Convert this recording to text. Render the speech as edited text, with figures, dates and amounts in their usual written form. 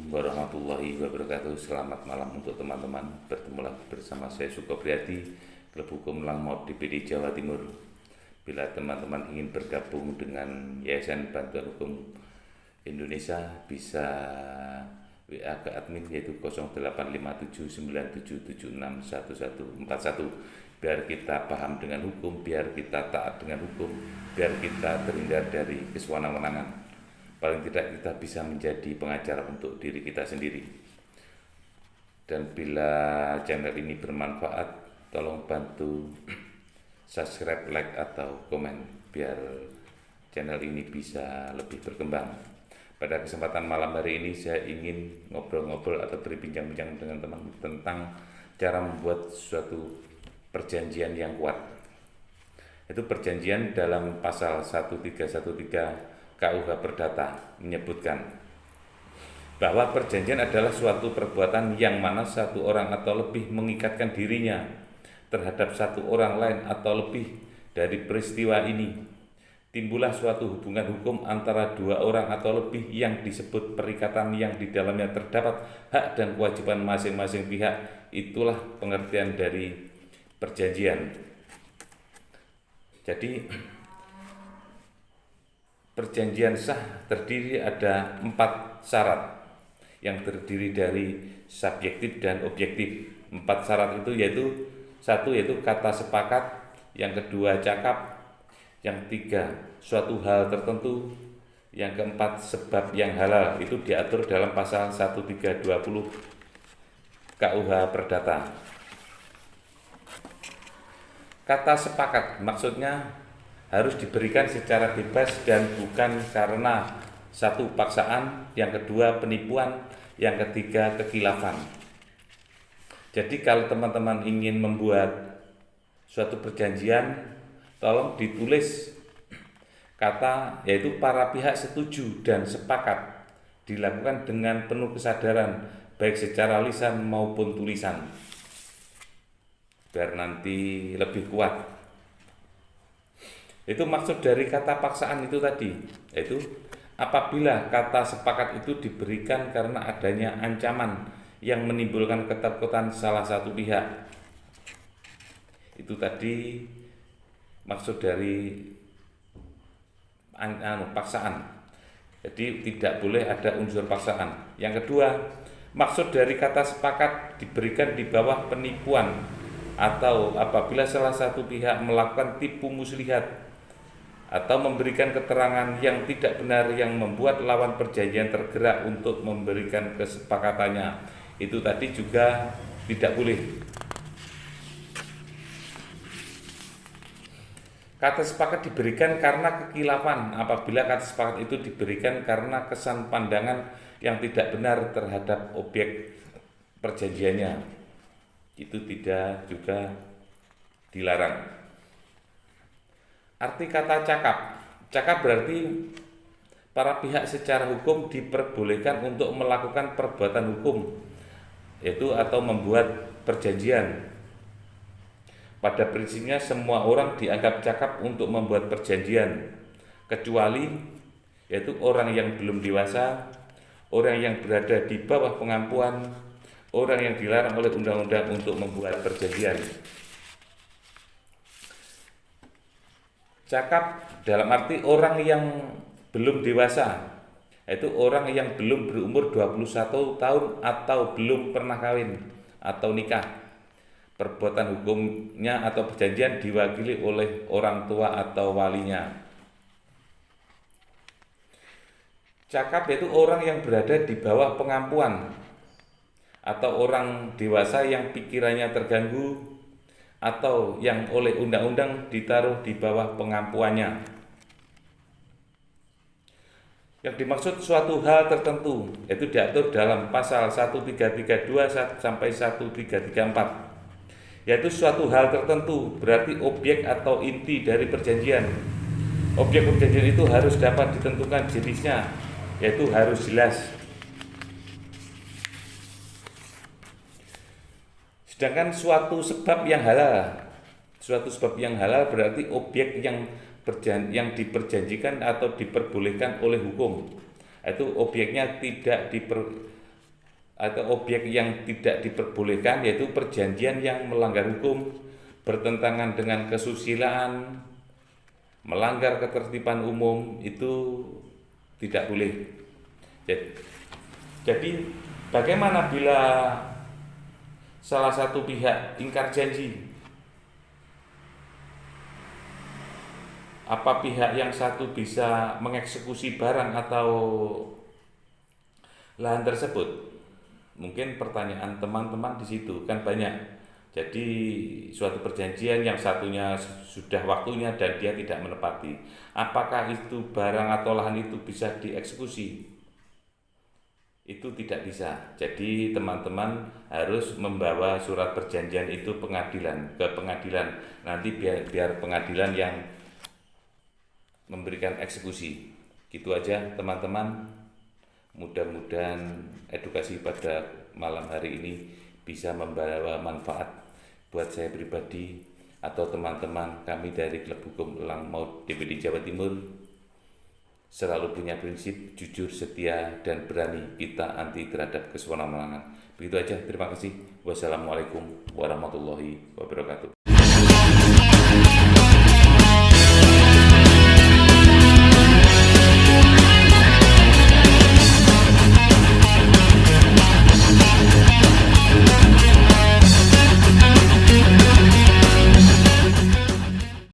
warahmatullahi wabarakatuh. Selamat malam untuk teman-teman. Bertemu lagi bersama saya Suko Priadi, Klub Hukum Langmot DPD Jawa Timur. Bila teman-teman ingin bergabung dengan Yayasan Bantuan Hukum Indonesia, bisa WA ke admin yaitu 085797761141, biar kita paham dengan hukum, biar kita taat dengan hukum, biar kita terhindar dari kesewenang-wenangan. Paling tidak kita bisa menjadi pengacara untuk diri kita sendiri. Dan bila channel ini bermanfaat, tolong bantu subscribe, like, atau komen biar channel ini bisa lebih berkembang. Pada kesempatan malam hari ini saya ingin ngobrol-ngobrol atau berbincang-bincang dengan teman tentang cara membuat suatu perjanjian yang kuat. Itu perjanjian dalam pasal 1313 KUH Perdata menyebutkan bahwa perjanjian adalah suatu perbuatan yang mana satu orang atau lebih mengikatkan dirinya terhadap satu orang lain atau lebih. Dari peristiwa ini timbullah suatu hubungan hukum antara dua orang atau lebih yang disebut perikatan yang di dalamnya terdapat hak dan kewajiban masing-masing pihak. Itulah pengertian dari perjanjian. Jadi perjanjian sah terdiri ada 4 syarat yang terdiri dari subjektif dan objektif. 4 syarat itu yaitu: 1 yaitu kata sepakat, yang kedua cakap, yang 3 suatu hal tertentu, yang keempat sebab yang halal. Itu diatur dalam pasal 1320 KUH Perdata. Kata sepakat maksudnya harus diberikan secara bebas dan bukan karena 1 paksaan, yang kedua penipuan, yang ketiga kekhilafan. Jadi kalau teman-teman ingin membuat suatu perjanjian, tolong ditulis kata yaitu para pihak setuju dan sepakat, dilakukan dengan penuh kesadaran baik secara lisan maupun tulisan, biar nanti lebih kuat. Itu maksud dari kata paksaan itu tadi, yaitu apabila kata sepakat itu diberikan karena adanya ancaman yang menimbulkan ketakutan salah satu pihak. Itu tadi maksud dari paksaan. Jadi tidak boleh ada unsur paksaan. Yang kedua, maksud dari kata sepakat diberikan di bawah penipuan atau apabila salah satu pihak melakukan tipu muslihat atau memberikan keterangan yang tidak benar yang membuat lawan perjanjian tergerak untuk memberikan kesepakatannya. Itu tadi juga tidak boleh. Kata sepakat diberikan karena kekhilafan apabila kata sepakat itu diberikan karena kesan pandangan yang tidak benar terhadap objek perjanjiannya. Itu tidak juga dilarang. Arti kata cakap berarti para pihak secara hukum diperbolehkan untuk melakukan perbuatan hukum, yaitu atau membuat perjanjian. Pada prinsipnya semua orang dianggap cakap untuk membuat perjanjian, kecuali yaitu orang yang belum dewasa, orang yang berada di bawah pengampuan, orang yang dilarang oleh undang-undang untuk membuat perjanjian. Cakap dalam arti orang yang belum dewasa, yaitu orang yang belum berumur 21 tahun atau belum pernah kawin atau nikah. Perbuatan hukumnya atau perjanjian diwakili oleh orang tua atau walinya. Cakap yaitu orang yang berada di bawah pengampuan atau orang dewasa yang pikirannya terganggu atau yang oleh undang-undang ditaruh di bawah pengampuannya. Yang dimaksud suatu hal tertentu yaitu diatur dalam pasal 1332 sampai 1334, yaitu suatu hal tertentu berarti objek atau inti dari perjanjian. Objek perjanjian itu harus dapat ditentukan jenisnya, yaitu harus jelas. Sedangkan suatu sebab yang halal berarti objek yang diperjanjikan atau diperbolehkan oleh hukum. Itu objeknya tidak atau objek yang tidak diperbolehkan, yaitu perjanjian yang melanggar hukum, bertentangan dengan kesusilaan, melanggar ketertiban umum, itu tidak boleh. Jadi bagaimana bila salah satu pihak ingkar janji? Apa pihak yang satu bisa mengeksekusi barang atau lahan tersebut? Mungkin pertanyaan teman-teman di situ kan banyak. Jadi suatu perjanjian yang satunya sudah waktunya dan dia tidak menepati. Apakah itu barang atau lahan itu bisa dieksekusi? Itu tidak bisa. Jadi teman-teman harus membawa surat perjanjian itu ke pengadilan. Nanti biar pengadilan yang memberikan eksekusi. Gitu aja teman-teman. Mudah-mudahan edukasi pada malam hari ini bisa membawa manfaat buat saya pribadi atau teman-teman kami dari Klub Hukum Elang Maut DPD Jawa Timur. Selalu punya prinsip jujur, setia, dan berani kita anti terhadap kesewenang-wenangan. Begitu aja, terima kasih. Wassalamualaikum warahmatullahi wabarakatuh.